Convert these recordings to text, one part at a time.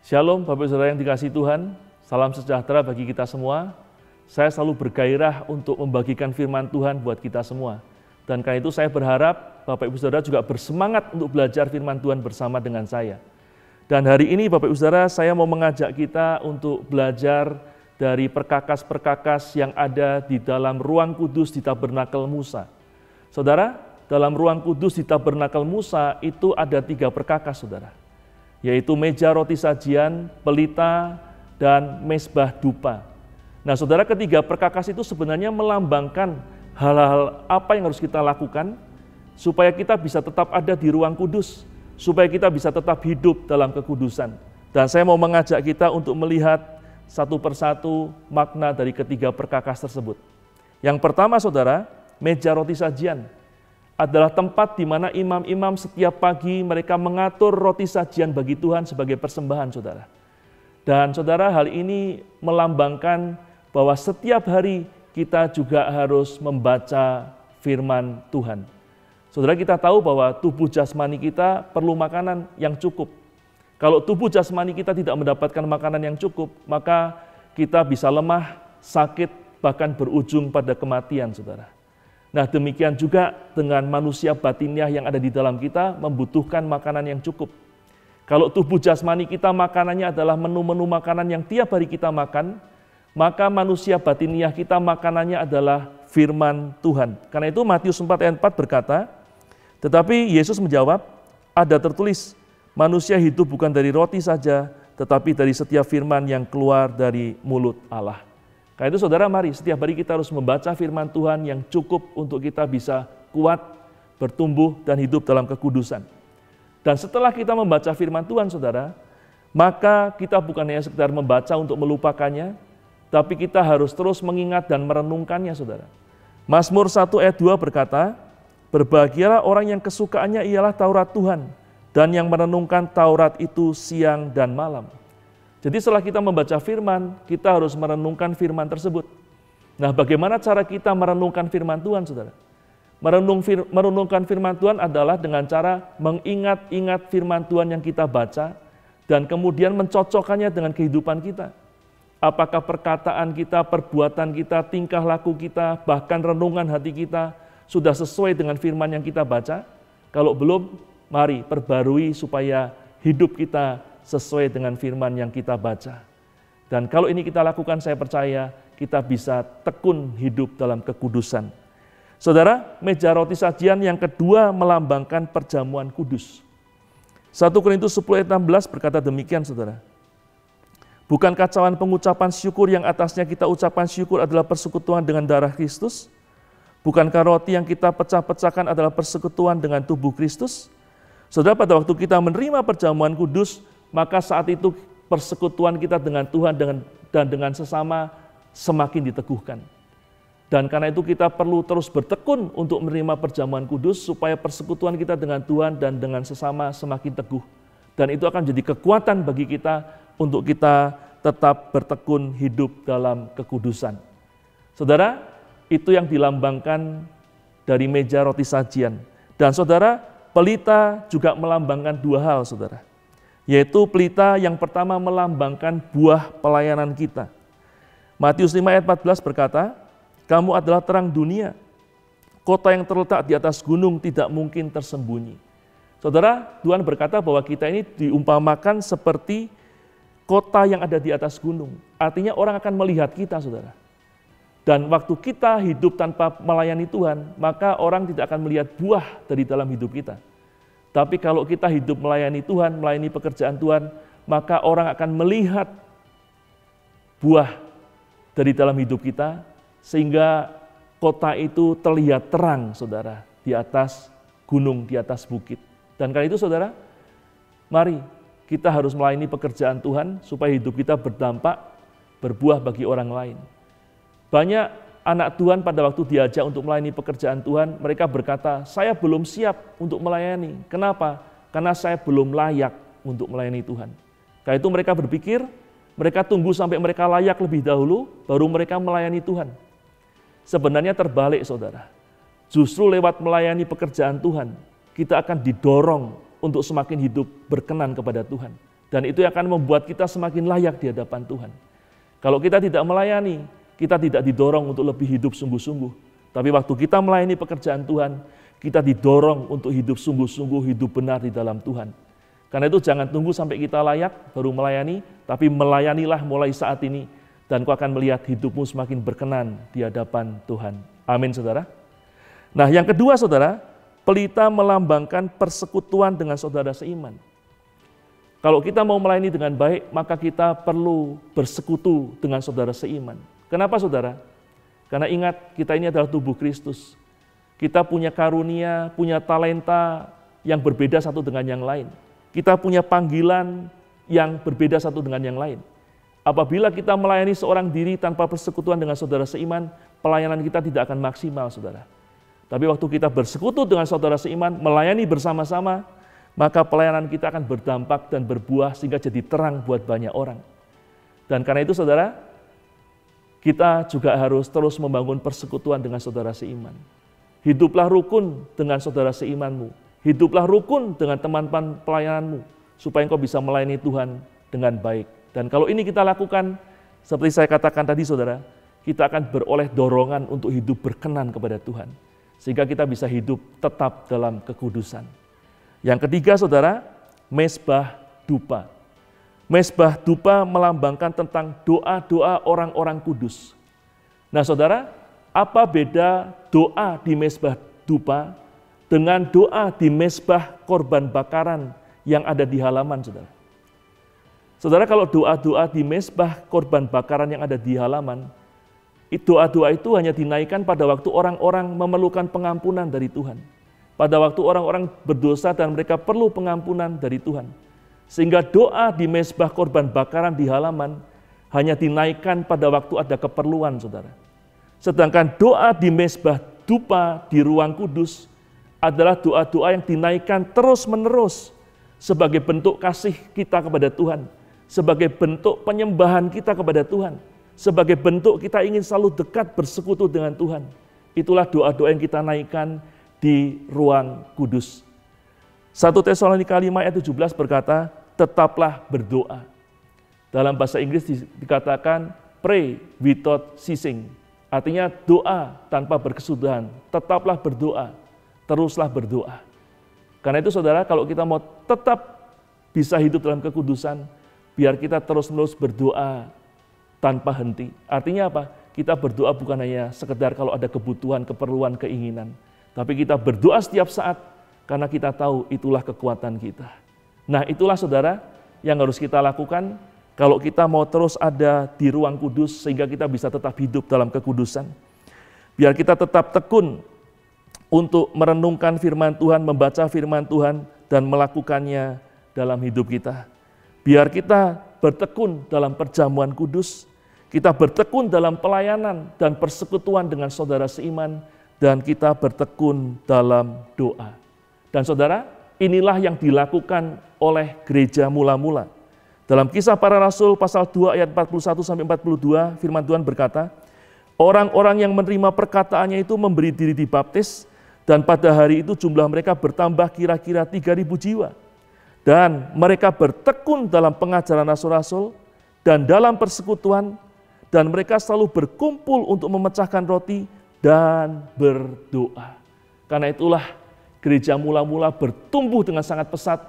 Shalom Bapak Saudara yang dikasihi Tuhan, salam sejahtera bagi kita semua. Saya selalu bergairah untuk membagikan firman Tuhan buat kita semua. Dan karena itu saya berharap Bapak Ibu Saudara juga bersemangat untuk belajar firman Tuhan bersama dengan saya. Dan hari ini Bapak Ibu Saudara, saya mau mengajak kita untuk belajar dari perkakas-perkakas yang ada di dalam ruang kudus di Tabernakel Musa. Saudara, dalam ruang kudus di Tabernakel Musa itu ada 3 perkakas, saudara. Yaitu meja roti sajian, pelita, dan mezbah dupa. Nah, saudara, ketiga perkakas itu sebenarnya melambangkan hal-hal apa yang harus kita lakukan supaya kita bisa tetap ada di ruang kudus, supaya kita bisa tetap hidup dalam kekudusan. Dan saya mau mengajak kita untuk melihat satu persatu makna dari ketiga perkakas tersebut. Yang pertama, saudara, meja roti sajian adalah tempat di mana imam-imam setiap pagi mereka mengatur roti sajian bagi Tuhan sebagai persembahan, saudara. Dan saudara, hal ini melambangkan bahwa setiap hari kita juga harus membaca firman Tuhan. Saudara, kita tahu bahwa tubuh jasmani kita perlu makanan yang cukup. Kalau tubuh jasmani kita tidak mendapatkan makanan yang cukup, maka kita bisa lemah, sakit, bahkan berujung pada kematian, saudara. Nah, demikian juga dengan manusia batiniah yang ada di dalam kita membutuhkan makanan yang cukup. Kalau tubuh jasmani kita makanannya adalah menu-menu makanan yang tiap hari kita makan, maka manusia batiniah kita makanannya adalah firman Tuhan. Karena itu Matius 4 ayat 4 berkata, tetapi Yesus menjawab, ada tertulis, manusia hidup bukan dari roti saja, tetapi dari setiap firman yang keluar dari mulut Allah. Karena itu saudara, mari setiap hari kita harus membaca firman Tuhan yang cukup untuk kita bisa kuat, bertumbuh, dan hidup dalam kekudusan. Dan setelah kita membaca firman Tuhan, saudara, maka kita bukan hanya sekedar membaca untuk melupakannya, tapi kita harus terus mengingat dan merenungkannya, saudara. Mazmur 1 ayat 2 berkata, berbahagialah orang yang kesukaannya ialah Taurat Tuhan, dan yang merenungkan Taurat itu siang dan malam. Jadi setelah kita membaca firman, kita harus merenungkan firman tersebut. Nah, bagaimana cara kita merenungkan firman Tuhan, saudara? Merenungkan firman Tuhan adalah dengan cara mengingat-ingat firman Tuhan yang kita baca, dan kemudian mencocokkannya dengan kehidupan kita. Apakah perkataan kita, perbuatan kita, tingkah laku kita, bahkan renungan hati kita, sudah sesuai dengan firman yang kita baca? Kalau belum, mari perbarui supaya hidup kita sesuai dengan firman yang kita baca. Dan kalau ini kita lakukan, saya percaya kita bisa tekun hidup dalam kekudusan. Saudara, meja roti sajian yang kedua melambangkan perjamuan kudus. 1 Korintus 10 ayat 16 berkata demikian, saudara. Bukan kacauan pengucapan syukur yang atasnya kita ucapkan syukur adalah persekutuan dengan darah Kristus? Bukankah roti yang kita pecah-pecahkan adalah persekutuan dengan tubuh Kristus? Saudara, pada waktu kita menerima perjamuan kudus, maka saat itu persekutuan kita dengan Tuhan dan dengan sesama semakin diteguhkan. Dan karena itu kita perlu terus bertekun untuk menerima perjamuan kudus supaya persekutuan kita dengan Tuhan dan dengan sesama semakin teguh. Dan itu akan jadi kekuatan bagi kita untuk kita tetap bertekun hidup dalam kekudusan. Saudara, itu yang dilambangkan dari meja roti sajian. Dan saudara, pelita juga melambangkan 2 hal, saudara. Yaitu pelita yang pertama melambangkan buah pelayanan kita. Matius 5 ayat 14 berkata, kamu adalah terang dunia. Kota yang terletak di atas gunung tidak mungkin tersembunyi. Saudara, Tuhan berkata bahwa kita ini diumpamakan seperti kota yang ada di atas gunung. Artinya orang akan melihat kita, saudara. Dan waktu kita hidup tanpa melayani Tuhan, maka orang tidak akan melihat buah dari dalam hidup kita. Tapi kalau kita hidup melayani Tuhan, melayani pekerjaan Tuhan, maka orang akan melihat buah dari dalam hidup kita, sehingga kota itu terlihat terang, saudara, di atas gunung, di atas bukit. Dan karena itu, saudara, mari kita harus melayani pekerjaan Tuhan, supaya hidup kita berdampak, berbuah bagi orang lain. Banyak anak Tuhan pada waktu diajak untuk melayani pekerjaan Tuhan, mereka berkata, saya belum siap untuk melayani. Kenapa? Karena saya belum layak untuk melayani Tuhan. Karena itu mereka berpikir, mereka tunggu sampai mereka layak lebih dahulu, baru mereka melayani Tuhan. Sebenarnya terbalik, saudara. Justru lewat melayani pekerjaan Tuhan, kita akan didorong untuk semakin hidup berkenan kepada Tuhan. Dan itu yang akan membuat kita semakin layak di hadapan Tuhan. Kalau kita tidak melayani, kita tidak didorong untuk lebih hidup sungguh-sungguh. Tapi waktu kita melayani pekerjaan Tuhan, kita didorong untuk hidup sungguh-sungguh, hidup benar di dalam Tuhan. Karena itu jangan tunggu sampai kita layak baru melayani, tapi melayanilah mulai saat ini. Dan kau akan melihat hidupmu semakin berkenan di hadapan Tuhan. Amin, saudara. Nah, yang kedua, saudara, pelita melambangkan persekutuan dengan saudara seiman. Kalau kita mau melayani dengan baik, maka kita perlu bersekutu dengan saudara seiman. Kenapa, saudara? Karena ingat, kita ini adalah tubuh Kristus. Kita punya karunia, punya talenta yang berbeda satu dengan yang lain. Kita punya panggilan yang berbeda satu dengan yang lain. Apabila kita melayani seorang diri tanpa persekutuan dengan saudara seiman, pelayanan kita tidak akan maksimal, saudara. Tapi waktu kita bersekutu dengan saudara seiman, melayani bersama-sama, maka pelayanan kita akan berdampak dan berbuah sehingga jadi terang buat banyak orang. Dan karena itu, saudara, kita juga harus terus membangun persekutuan dengan saudara seiman. Hiduplah rukun dengan saudara seimanmu. Hiduplah rukun dengan teman-teman pelayananmu, supaya engkau bisa melayani Tuhan dengan baik. Dan kalau ini kita lakukan, seperti saya katakan tadi, saudara, kita akan beroleh dorongan untuk hidup berkenan kepada Tuhan. Sehingga kita bisa hidup tetap dalam kekudusan. Yang ketiga, saudara, mezbah dupa. Mezbah dupa melambangkan tentang doa-doa orang-orang kudus. Nah, saudara, apa beda doa di mezbah dupa dengan doa di mezbah korban bakaran yang ada di halaman, saudara? Saudara, kalau doa-doa di mezbah korban bakaran yang ada di halaman, doa-doa itu hanya dinaikkan pada waktu orang-orang memerlukan pengampunan dari Tuhan. Pada waktu orang-orang berdosa dan mereka perlu pengampunan dari Tuhan. Sehingga doa di mezbah korban bakaran di halaman hanya dinaikkan pada waktu ada keperluan, saudara. Sedangkan doa di mezbah dupa di ruang kudus adalah doa-doa yang dinaikkan terus-menerus sebagai bentuk kasih kita kepada Tuhan, sebagai bentuk penyembahan kita kepada Tuhan, sebagai bentuk kita ingin selalu dekat bersekutu dengan Tuhan. Itulah doa-doa yang kita naikkan di ruang kudus. 1 Tesalonika 5 ayat 17 berkata, tetaplah berdoa. Dalam bahasa Inggris dikatakan pray without ceasing. Artinya doa tanpa berkesudahan. Tetaplah berdoa, teruslah berdoa. Karena itu, saudara, kalau kita mau tetap bisa hidup dalam kekudusan, biar kita terus-menerus berdoa tanpa henti. Artinya apa? Kita berdoa bukan hanya sekedar kalau ada kebutuhan, keperluan, keinginan. Tapi kita berdoa setiap saat karena kita tahu itulah kekuatan kita. Nah, itulah, saudara, yang harus kita lakukan kalau kita mau terus ada di ruang kudus sehingga kita bisa tetap hidup dalam kekudusan. Biar kita tetap tekun untuk merenungkan firman Tuhan, membaca firman Tuhan, dan melakukannya dalam hidup kita. Biar kita bertekun dalam perjamuan kudus, kita bertekun dalam pelayanan dan persekutuan dengan saudara seiman, dan kita bertekun dalam doa. Dan saudara, inilah yang dilakukan oleh gereja mula-mula. Dalam Kisah Para Rasul pasal 2 ayat 41-42, firman Tuhan berkata, orang-orang yang menerima perkataannya itu memberi diri dibaptis, dan pada hari itu jumlah mereka bertambah kira-kira 3.000 jiwa. Dan mereka bertekun dalam pengajaran rasul-rasul dan dalam persekutuan, dan mereka selalu berkumpul untuk memecahkan roti dan berdoa. Karena itulah gereja mula-mula bertumbuh dengan sangat pesat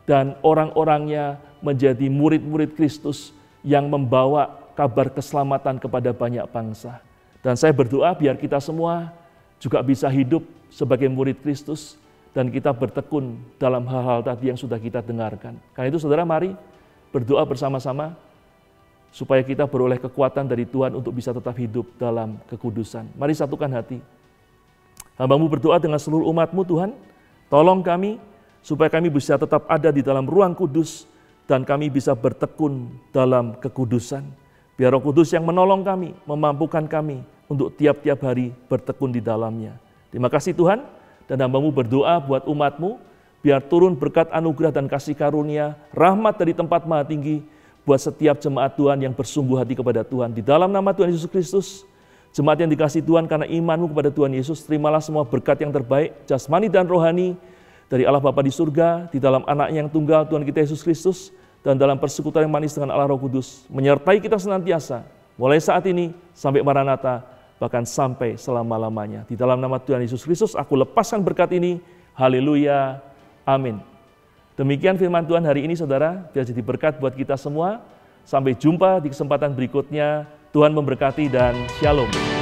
dan orang-orangnya menjadi murid-murid Kristus yang membawa kabar keselamatan kepada banyak bangsa. Dan saya berdoa biar kita semua juga bisa hidup sebagai murid Kristus dan kita bertekun dalam hal-hal tadi yang sudah kita dengarkan. Karena itu, saudara, mari berdoa bersama-sama supaya kita beroleh kekuatan dari Tuhan untuk bisa tetap hidup dalam kekudusan. Mari satukan hati. Hamba-Mu berdoa dengan seluruh umat-Mu, Tuhan, tolong kami supaya kami bisa tetap ada di dalam ruang kudus dan kami bisa bertekun dalam kekudusan. Biar Roh Kudus yang menolong kami, memampukan kami untuk tiap-tiap hari bertekun di dalamnya. Terima kasih, Tuhan, dan hamba-Mu berdoa buat umat-Mu, biar turun berkat anugerah dan kasih karunia, rahmat dari tempat maha tinggi, buat setiap jemaat Tuhan yang bersungguh hati kepada Tuhan. Di dalam nama Tuhan Yesus Kristus, jemaat yang dikasihi Tuhan karena iman-Mu kepada Tuhan Yesus, terimalah semua berkat yang terbaik, jasmani dan rohani, dari Allah Bapa di surga, di dalam anak yang tunggal Tuhan kita Yesus Kristus, dan dalam persekutuan yang manis dengan Allah Roh Kudus, menyertai kita senantiasa, mulai saat ini sampai Maranatha, bahkan sampai selama-lamanya. Di dalam nama Tuhan Yesus Kristus, aku lepaskan berkat ini. Haleluya. Amin. Demikian firman Tuhan hari ini, saudara. Biar jadi berkat buat kita semua. Sampai jumpa di kesempatan berikutnya. Tuhan memberkati dan shalom.